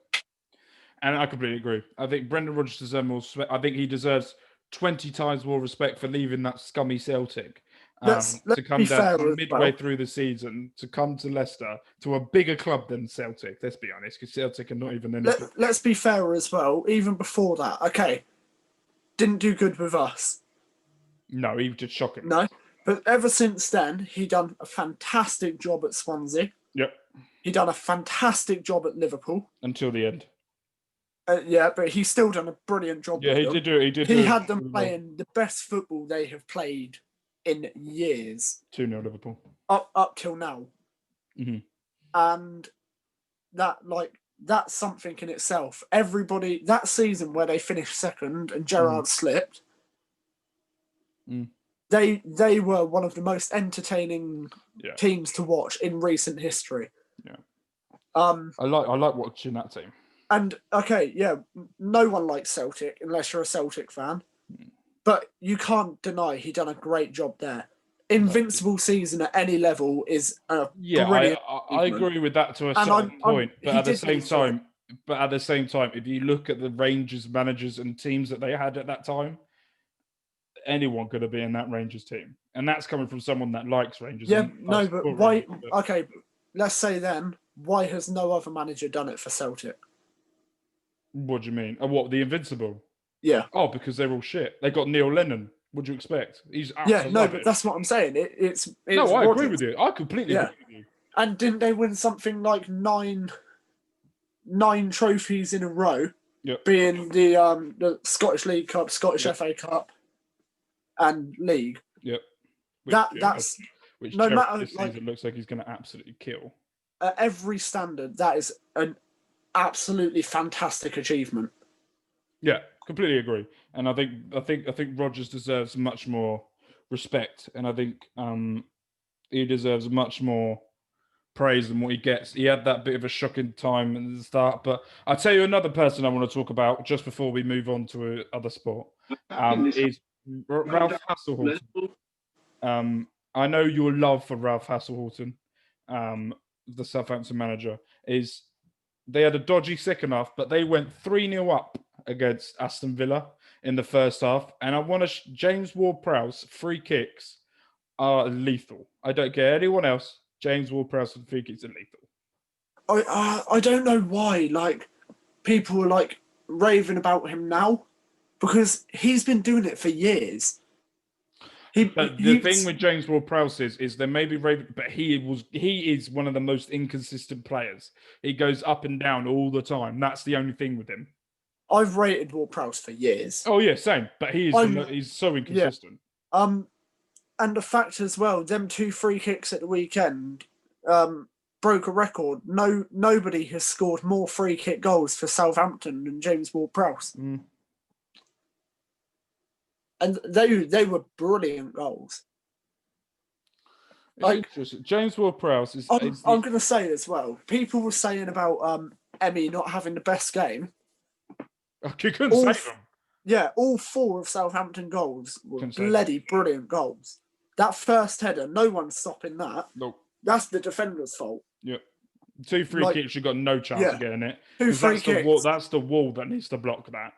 And I completely agree. I think Brendan Rodgers deserves more respect. I think he deserves 20 times more respect for leaving that scummy Celtic. Let's to come be down fair midway through the season, to come to Leicester, to a bigger club than Celtic, let's be honest, because Celtic are not even anything. Let's be fair as well, even before that. Okay, didn't do good with us. No, he was just shocking. No, but ever since then, he done a fantastic job at Swansea. Yep. He done a fantastic job at Liverpool. Until the end. Yeah, but he's still done a brilliant job. Yeah, he did do it. He had them playing the best football they have played in years. 2-0 Liverpool. Up till now. Mm-hmm. And that's something in itself. Everybody, that season where they finished second and Gerrard slipped, they were one of the most entertaining teams to watch in recent history. Yeah. I like watching that team. And okay, yeah, no one likes Celtic unless you're a Celtic fan. But you can't deny he done a great job there. Invincible season at any level is a brilliant. I agree with that to a certain point. But at the same time, if you look at the Rangers managers and teams that they had at that time, anyone could have been in that Rangers team, and that's coming from someone that likes Rangers. Yeah, no, but why? Okay, let's say then, why has no other manager done it for Celtic? What do you mean? What, the Invincible? Yeah. Oh, because they're all shit. They got Neil Lennon. What do you expect? He's but that's what I'm saying. It's no, I agree with you. I completely agree with you. And didn't they win something like nine trophies in a row? Yep. Being the Scottish League Cup, Scottish FA Cup, and League. Yep. Which no matter this season looks like he's going to absolutely kill. At every standard, that is an absolutely fantastic achievement. Yeah, completely agree. And I think Rodgers deserves much more respect, and I think he deserves much more praise than what he gets. He had that bit of a shocking time at the start, but I'll tell you another person I want to talk about just before we move on to other sport is Ralph Hasenhüttl. I know your love for Ralph Hasenhüttl, the Southampton manager, is they had a dodgy second half, but they went 3-0 up against Aston Villa in the first half. And I want to... James Ward-Prowse free kicks are lethal. I don't care anyone else. James Ward-Prowse free kicks are lethal. I don't know why people are raving about him now, because he's been doing it for years. The thing with James Ward-Prowse is there may be raving, but he is one of the most inconsistent players. He goes up and down all the time. That's the only thing with him. I've rated Ward-Prowse for years. Oh yeah, same. But he's so inconsistent. Yeah. And the fact as well, them 2 free kicks at the weekend broke a record. Nobody has scored more free kick goals for Southampton than James Ward-Prowse. Mm. And they were brilliant goals. James Ward-Prowse is. I'm going to say as well, people were saying about Emmy not having the best game. You couldn't say them. Yeah, all 4 of Southampton goals were bloody brilliant goals. That first header, no one's stopping that. Nope. That's the defender's fault. Yep. 2 free kicks, you've got no chance of getting it. 2 free kicks. That's the wall that needs to block that.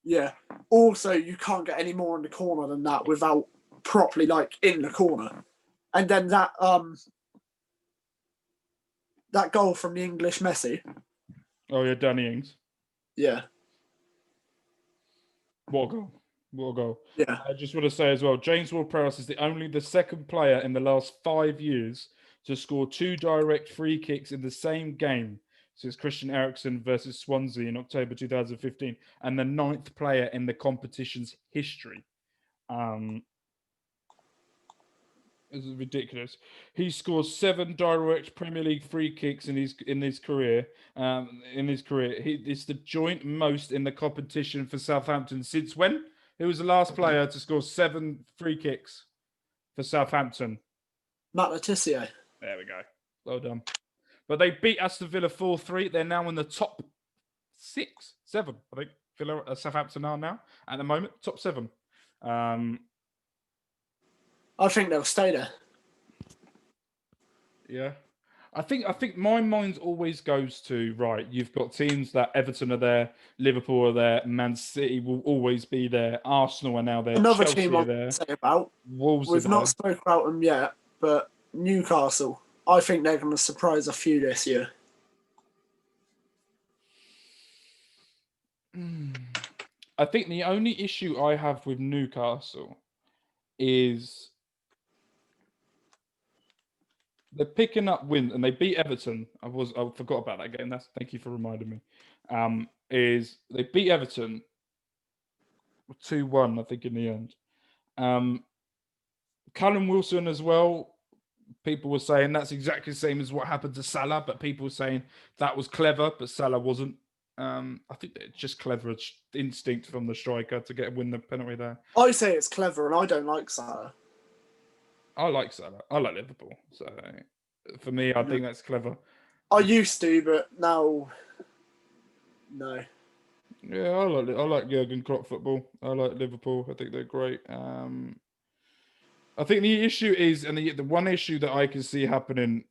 Yeah. Also, you can't get any more in the corner than that without properly in the corner. And then that goal from the English Messi. Oh yeah, Danny Ings. Yeah. What a goal. Yeah. I just want to say as well, James Ward-Prowse is the second player in the last 5 years to score 2 direct free kicks in the same game since Christian Eriksen versus Swansea in October 2015, and the 9th player in the competition's history. This is ridiculous. He scores 7 direct Premier League free kicks in his career. It's the joint most in the competition for Southampton since when? Who was the last player to score 7 free kicks for Southampton? Matt Letizia. There we go. Well done. But they beat Aston Villa 4-3. They're now in the top 7. I think Southampton are now at the moment top 7. I think they'll stay there. Yeah. I think my mind always goes to, right, you've got teams that Everton are there, Liverpool are there, Man City will always be there, Arsenal are now there, another Chelsea team are I'll there, say about, Wolves we've not spoke about them yet, but Newcastle, I think they're going to surprise a few this year. I think the only issue I have with Newcastle is they're picking up wins, and they beat Everton. I forgot about that game. Thank you for reminding me. Is they beat Everton 2-1, I think, in the end. Callum Wilson as well. People were saying that's exactly the same as what happened to Salah, but people were saying that was clever, but Salah wasn't. I think it's just clever instinct from the striker to win the penalty there. I say it's clever, and I don't like Salah. I like Salah. I like Liverpool. So for me, I think that's clever. I used to, but now, no. Yeah, I like Jurgen Klopp football. I like Liverpool. I think they're great. I think the issue is, and the one issue that I can see happening,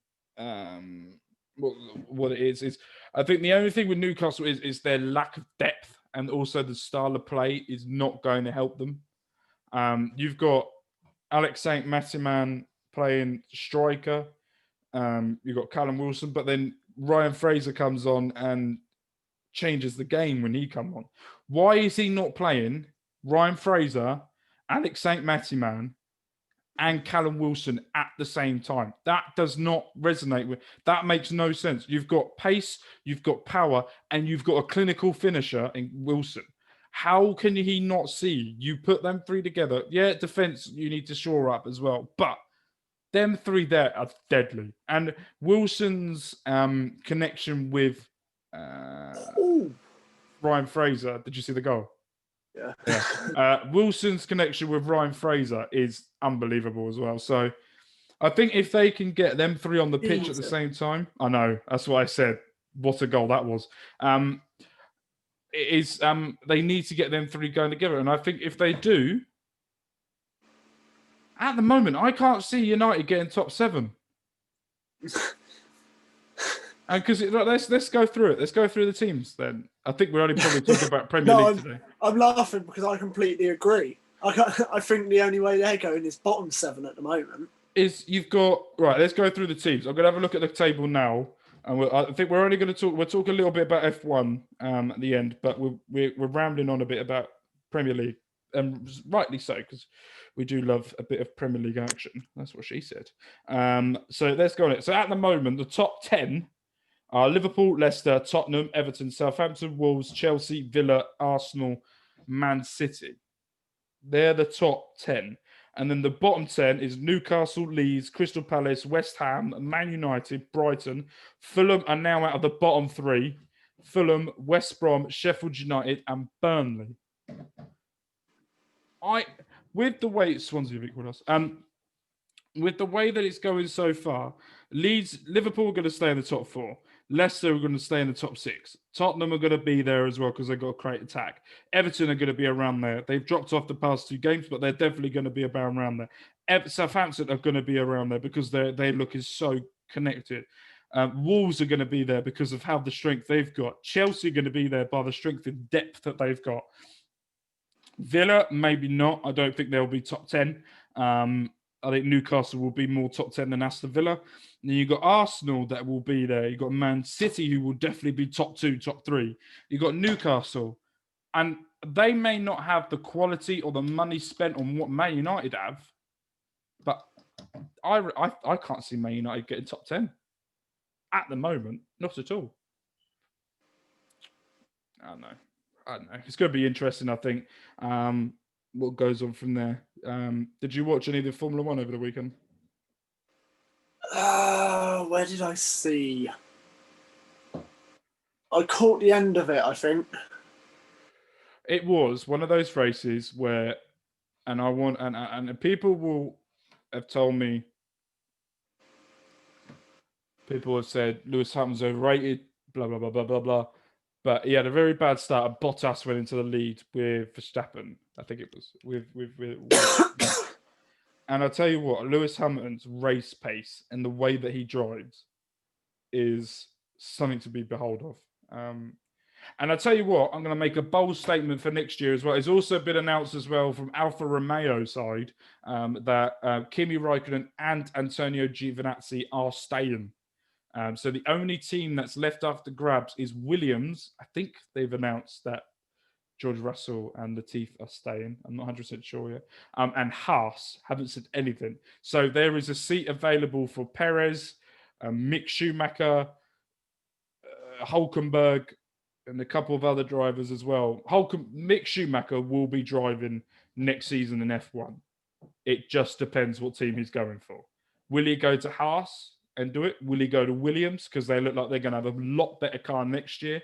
what it is I think the only thing with Newcastle is their lack of depth, and also the style of play is not going to help them. You've got Alex Saint-Maximin playing striker. You've got Callum Wilson, but then Ryan Fraser comes on and changes the game when he comes on. Why is he not playing Ryan Fraser, Alex Saint-Maximin, and Callum Wilson at the same time? That does not resonate with. That makes no sense. You've got pace, you've got power, and you've got a clinical finisher in Wilson. How can he not see? You put them 3 together. Yeah, defense, you need to shore up as well. But them 3 there are deadly. And Wilson's connection with Ryan Fraser. Did you see the goal? Yeah. Wilson's connection with Ryan Fraser is unbelievable as well. So I think if they can get them 3 on the pitch at the same time, I know, that's what I said. What a goal that was. They need to get them 3 going together. And I think if they do, at the moment, I can't see United getting top 7. And because let's go through it. Let's go through the teams then. I think we're only probably talking about Premier League today. I'm laughing because I completely agree. I think the only way they're going is bottom 7 at the moment. You've got right. Let's go through the teams. I'm going to have a look at the table now, and I think we're only going to talk. We'll talk a little bit about F1 at the end, but we're rambling on a bit about Premier League, and rightly so, because we do love a bit of Premier League action. That's what she said. So let's go on it. So at the moment, the top 10 are Liverpool, Leicester, Tottenham, Everton, Southampton, Wolves, Chelsea, Villa, Arsenal, Man City. They're the top 10. And then the bottom 10 is Newcastle, Leeds, Crystal Palace, West Ham, Man United, Brighton. Fulham are now out of the bottom 3. Fulham, West Brom, Sheffield United, and Burnley. With the way Swansea, with the way that it's going so far, Liverpool are going to stay in the top 4. Leicester are going to stay in the top 6. Tottenham are going to be there as well because they've got a great attack. Everton are going to be around there. They've dropped off the past 2 games, but they're definitely going to be around there. Southampton are going to be around there because they look is so connected. Wolves are going to be there because of how the strength they've got. Chelsea are going to be there by the strength and depth that they've got. Villa, maybe not. I don't think they'll be top 10. I think Newcastle will be more top 10 than Aston Villa. And then you've got Arsenal that will be there. You've got Man City who will definitely be top 2, top 3. You've got Newcastle. And they may not have the quality or the money spent on what Man United have. But I can't see Man United getting top 10. At the moment, not at all. I don't know. It's going to be interesting, I think, what goes on from there. Did you watch any of the Formula 1 over the weekend? Where did I see? I caught the end of it, I think. It was one of those races where, and people will have told me, people have said Lewis Hamilton's overrated, blah, blah, blah, blah, blah, blah. But he had a very bad start. Bottas went into the lead with Verstappen. I think it was with and I'll tell you what, Lewis Hamilton's race pace and the way that he drives is something to be behold of. And I'll tell you what, I'm going to make a bold statement for next year as well. It's also been announced as well from Alfa Romeo side that Kimi Räikkönen and Antonio Giovinazzi are staying. So the only team that's left after grabs is Williams. I think they've announced that George Russell and Latifi are staying. I'm not 100% sure yet. And Haas haven't said anything. So there is a seat available for Perez, Mick Schumacher, Hulkenberg, and a couple of other drivers as well. Mick Schumacher will be driving next season in F1. It just depends what team he's going for. Will he go to Haas and do it? Will he go to Williams? Because they look like they're going to have a lot better car next year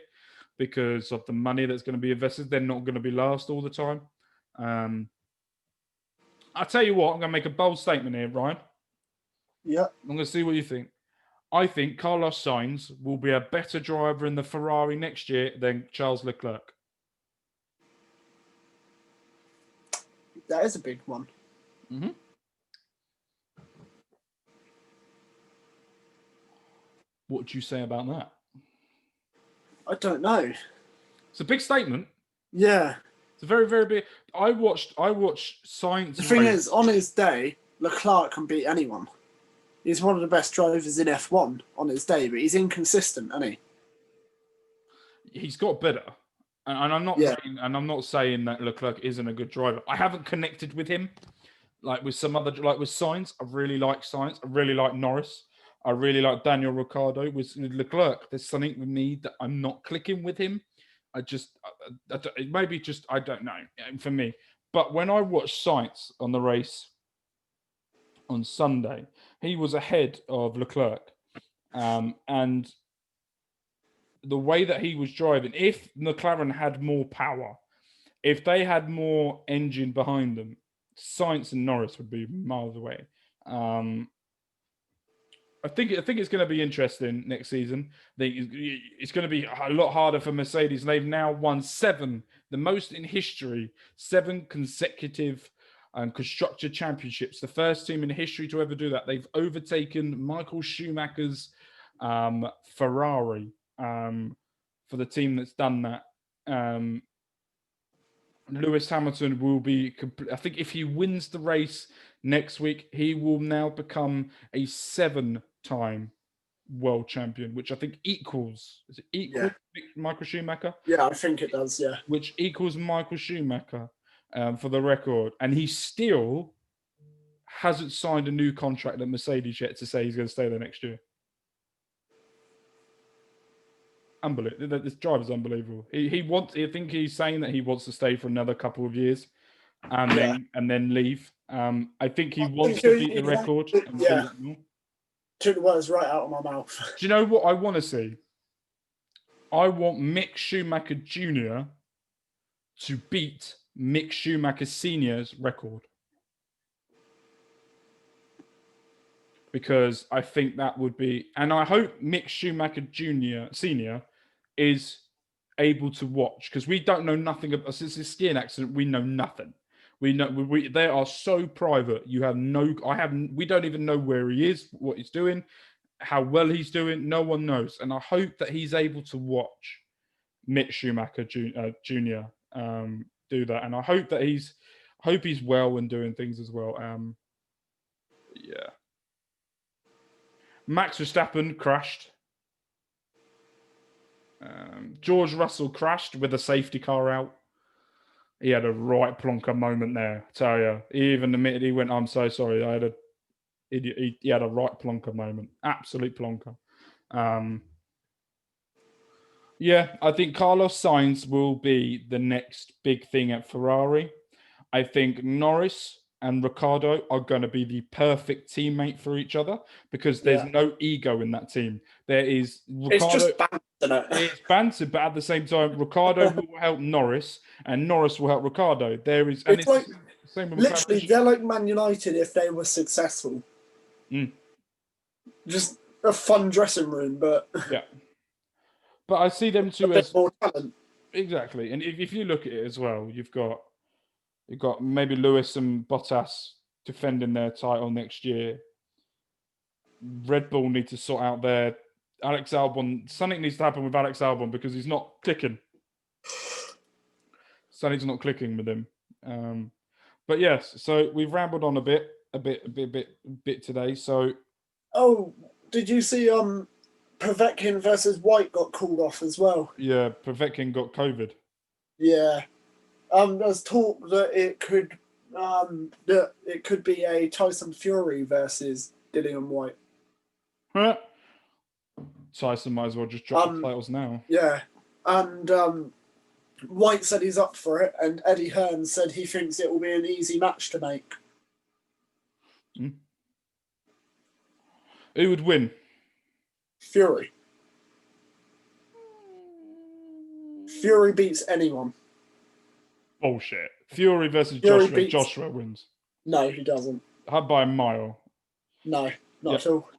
because of the money that's going to be invested. They're not going to be last all the time. I'll tell you what, I'm going to make a bold statement here, Ryan. Yeah. I'm going to see what you think. I think Carlos Sainz will be a better driver in the Ferrari next year than Charles Leclerc. That is a big one. Mm-hmm. What do you say about that? I don't know. It's a big statement. Yeah. It's a very, very big. I watched Sainz. The thing is, on his day, Leclerc can beat anyone. He's one of the best drivers in F1 on his day, but he's inconsistent, isn't he? He's got better, and I'm not saying that Leclerc isn't a good driver. I haven't connected with him like with some other, like with Sainz. I really like Sainz. I really like Norris. I really like Daniel Ricciardo. With Leclerc, there's something with me that I'm not clicking with him. I don't know for me. But when I watched Sainz on the race on Sunday, he was ahead of Leclerc. And the way that he was driving, if McLaren had more power, if they had more engine behind them, Sainz and Norris would be miles away. I think it's going to be interesting next season. I think it's going to be a lot harder for Mercedes. They've now won 7, the most in history, 7 consecutive constructor championships. The first team in history to ever do that. They've overtaken Michael Schumacher's Ferrari for the team that's done that. Lewis Hamilton will be, I think if he wins the race next week, he will now become a 7-time world champion, which I think equals, is it equal Michael Schumacher? Yeah, I think it does, yeah. Which equals Michael Schumacher for the record. And he still hasn't signed a new contract at Mercedes yet to say he's going to stay there next year. Unbelievable. This driver's unbelievable. I think he's saying that he wants to stay for another couple of years. and then leave. I think he wants to beat the record. Yeah. Took the words right out of my mouth. Do you know what I want to see? I want Mich Schumacher Jr. to beat Mich Schumacher Sr.'s record. Because I think that would be, and I hope Mich Schumacher Sr. is able to watch, because we don't know nothing about, since his skiing accident, we know nothing. We know they are so private. We don't even know where he is, what he's doing, how well he's doing. No one knows. And I hope that he's able to watch Mich Schumacher Jr. Do that. And I hope that he's well and doing things as well. Yeah. Max Verstappen crashed. George Russell crashed with a safety car out. He had a right plonker moment there, I tell you. He even admitted, he went, "I'm so sorry. He had a right plonker moment. Absolute plonker." Yeah, I think Carlos Sainz will be the next big thing at Ferrari. I think Norris and Ricciardo are going to be the perfect teammate for each other, because there's no ego in that team. There is Ricciardo. It's just banter, isn't it? It's banter, but at the same time, Ricciardo will help Norris, and Norris will help Ricciardo. There is, and it's like, the same with literally, they're like Man United if they were successful. Just a fun dressing room, but yeah. But I see them two as more talent. Exactly, and if you look at it as well, you've got maybe Lewis and Bottas defending their title next year. Red Bull need to sort out their Alex Albon. Something needs to happen with Alex Albon, because he's not clicking. Something's not clicking with him. But yes, so we've rambled on a bit today. So, did you see Povetkin versus White got called off as well? Yeah, Povetkin got COVID. Yeah. There's talk that it could be a Tyson Fury versus Dillian White. Huh? Tyson might as well just drop the titles now. Yeah, and White said he's up for it, and Eddie Hearn said he thinks it will be an easy match to make. Who would win? Fury. Fury beats anyone. Bullshit. Fury versus Joshua. Joshua wins. No, he doesn't. How by a mile? No, not at all.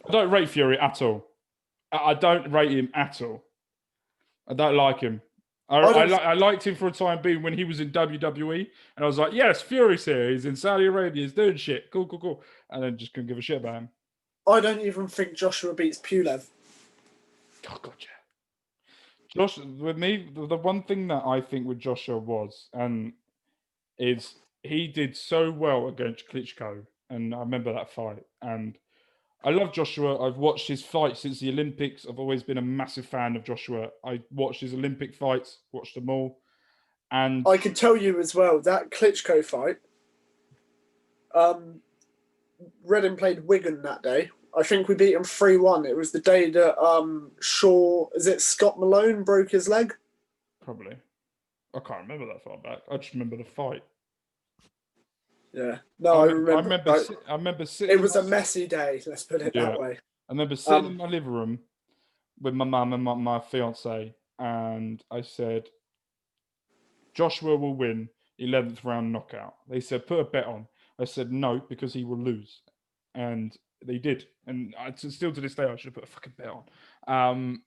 I don't rate Fury at all. I don't rate him at all. I don't like him. I liked him for a time being when he was in WWE, and I was like, yes, Fury's here. He's in Saudi Arabia. He's doing shit. Cool. And then just couldn't give a shit about him. I don't even think Joshua beats Pulev. Oh, God, yeah. Josh, with me, the one thing that I think with Joshua is he did so well against Klitschko, and I remember that fight. And I love Joshua. I've watched his fights since the Olympics. I've always been a massive fan of Joshua. I watched his Olympic fights, watched them all. And I can tell you as well, that Klitschko fight, Reading played Wigan that day. I think we beat him 3-1. It was the day that Scott Malone broke his leg? Probably. I can't remember that far back. I just remember the fight. Yeah. No, I remember. I remember sitting. It was a messy day, let's put it that way. I remember sitting in my living room with my mum and my fiance, and I said, Joshua will win 11th round knockout. They said, put a bet on. I said, no, because he will lose. And they did. And still to this day, I should have put a fucking bet on.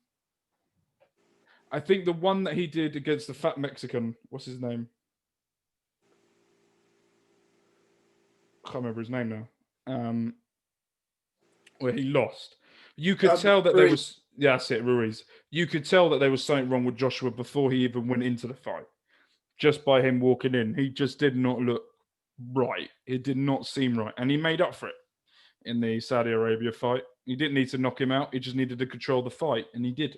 I think the one that he did against the fat Mexican, what's his name? I can't remember his name now. Where he lost. You could tell that Ruiz. There was... Yeah, that's it, Ruiz. You could tell that there was something wrong with Joshua before he even went into the fight. Just by him walking in. He just did not look right. It did not seem right. And he made up for it in the Saudi Arabia fight. He didn't need to knock him out. He just needed to control the fight, and he did.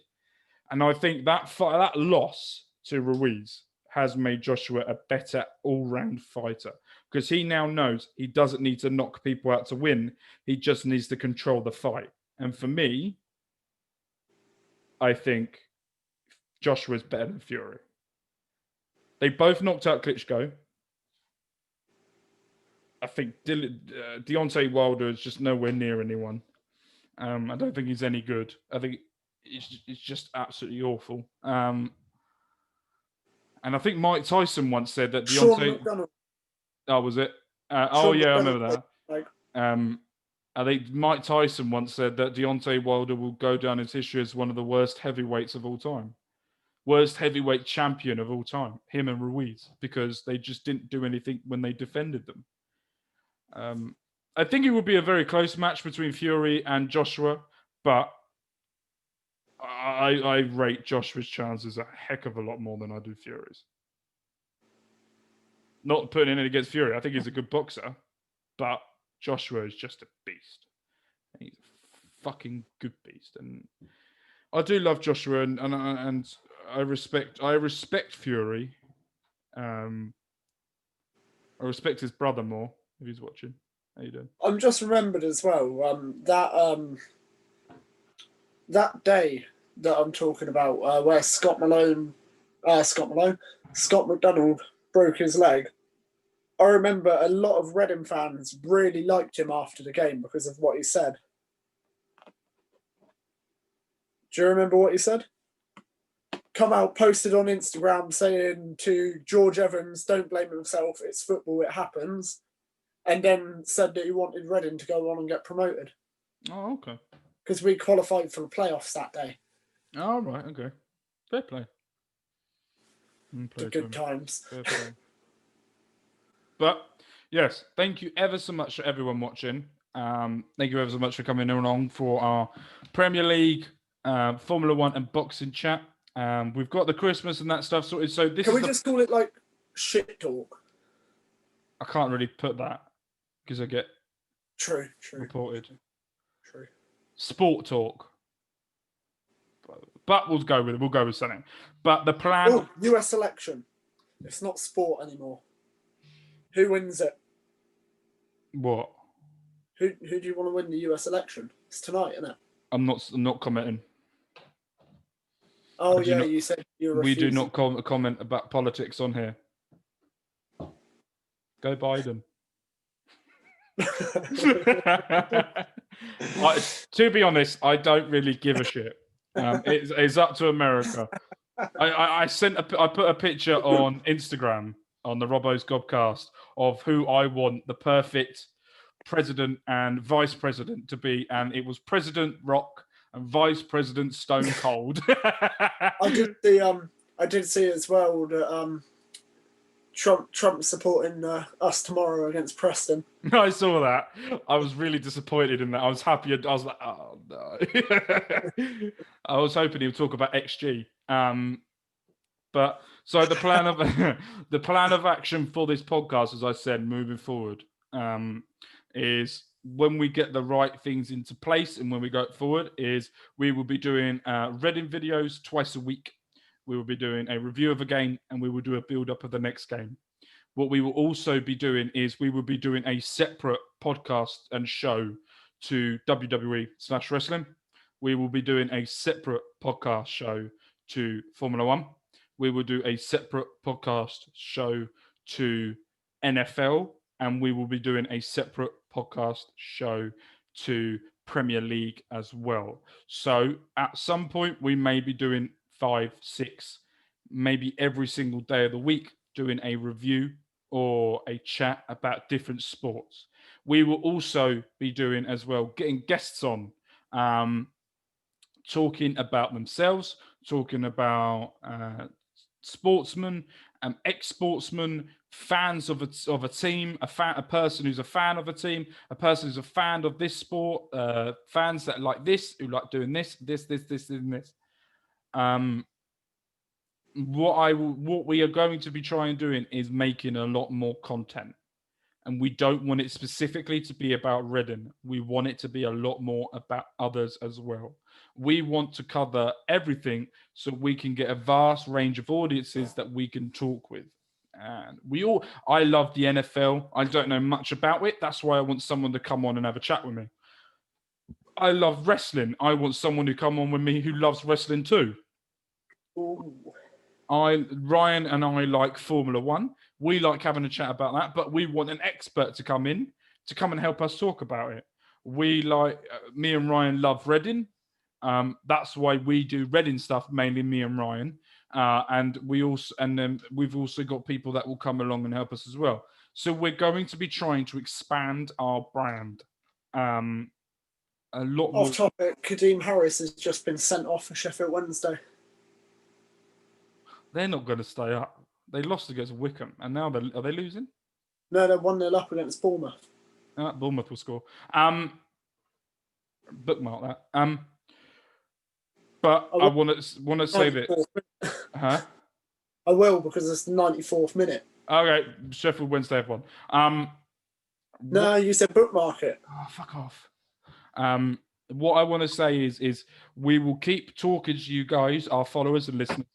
And I think that loss to Ruiz has made Joshua a better all-round fighter, because he now knows he doesn't need to knock people out to win. He just needs to control the fight. And for me, I think Joshua's better than Fury. They both knocked out Klitschko. I think Deontay Wilder is just nowhere near anyone. I don't think he's any good. I think it's just absolutely awful. And I think Mike Tyson once said that Deontay. Oh, was it? I remember that. I think Mike Tyson once said that Deontay Wilder will go down in history as one of the worst heavyweights of all time. Worst heavyweight champion of all time, him and Ruiz, because they just didn't do anything when they defended them. I think it would be a very close match between Fury and Joshua, but I rate Joshua's chances a heck of a lot more than I do Fury's. Not putting it against Fury. I think he's a good boxer, but Joshua is just a beast. He's a fucking good beast, and I do love Joshua, and I respect Fury. I respect his brother more if he's watching. How you doing? I'm just remembered as well that day that I'm talking about where Scott McDonald broke his leg. I remember a lot of Reading fans really liked him after the game because of what he said. Do you remember what he said? Come out, posted on Instagram saying to George Evans, don't blame himself, it's football, it happens. And then said that he wanted Reading to go on and get promoted. Oh, okay. Because we qualified for the playoffs that day. Oh, right, okay. Fair play. Good times. Fair play. But, yes, thank you ever so much for everyone watching. Thank you ever so much for coming along for our Premier League, Formula 1 and boxing chat. We've got the Christmas and that stuff sorted. So this Can we just call it like shit talk? I can't really put that because I get reported. True. Sport talk. But we'll go with something. But the plan. US election. It's not sport anymore. Who wins it? What? Who do you want to win the US election? It's tonight, isn't it? I'm not commenting. Oh yeah, you said you were. We do not comment about politics on here. Go Biden. To be honest, I don't really give a shit. It's up to America. I put a picture on Instagram on the Robbos Gobcast of who I want the perfect president and vice president to be, and it was President Rock and Vice President Stone Cold. I did see as well that Trump supporting us tomorrow against Preston. I saw that. I was really disappointed in that. I was happy. I was like, oh no. I was hoping he would talk about XG. But so the plan of action for this podcast, as I said, moving forward, is when we get the right things into place and when we go forward, is we will be doing Reading videos twice a week. We will be doing a review of a game and we will do a build-up of the next game. What we will also be doing is we will be doing a separate podcast and show to WWE/wrestling. We will be doing a separate podcast show to Formula 1. We will do a separate podcast show to NFL, and we will be doing a separate podcast show to Premier League as well. So at some point, we may be doing 5, 6, maybe every single day of the week, doing a review or a chat about different sports. We will also be doing as well, getting guests on, talking about themselves, talking about sportsmen, ex-sportsmen, fans of a team, a person who's a fan of a team, a person who's a fan of this sport, fans that like this, who like doing this, and this. What we are going to be trying doing is making a lot more content. And we don't want it specifically to be about Reading. We want it to be a lot more about others as well. We want to cover everything so we can get a vast range of audiences that we can talk with. And I love the NFL. I don't know much about it. That's why I want someone to come on and have a chat with me. I love wrestling. I want someone to come on with me who loves wrestling too. Ooh. Ryan and I like Formula 1. We like having a chat about that, but we want an expert to come in and help us talk about it. We me and Ryan love Reading. That's why we do Reading stuff, mainly me and Ryan. And then we've also got people that will come along and help us as well. So we're going to be trying to expand our brand. A lot more. Off topic, Kadeem Harris has just been sent off for Sheffield Wednesday. They're not going to stay up. They lost against Wickham, and now are they losing? No, they're 1-0 up against Bournemouth. Bournemouth will score. Bookmark that. But I want to say that. Huh? I will, because it's the 94th minute. Okay, Sheffield Wednesday have won. No, you said bookmark it. Oh, fuck off. What I want to say is we will keep talking to you guys, our followers and listeners.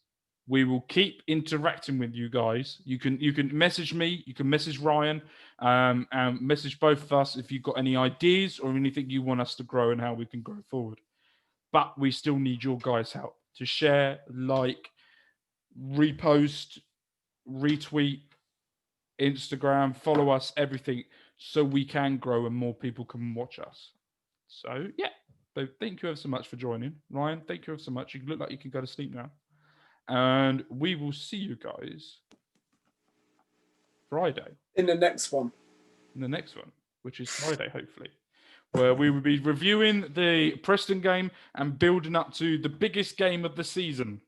We will keep interacting with you guys. You can message me, you can message Ryan, and message both of us if you've got any ideas or anything you want us to grow and how we can grow forward. But we still need your guys' help to share, like, repost, retweet, Instagram, follow us, everything, so we can grow and more people can watch us. So, yeah. So thank you ever so much for joining. Ryan, thank you ever so much. You look like you can go to sleep now. And we will see you guys Friday. In the next one. Which is Friday, hopefully. Where we will be reviewing the Preston game and building up to the biggest game of the season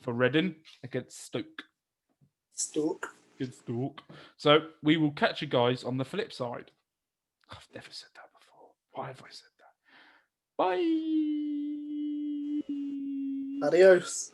for Reading against Stoke. Good Stoke. So we will catch you guys on the flip side. I've never said that before. Why have I said that? Bye. Adios.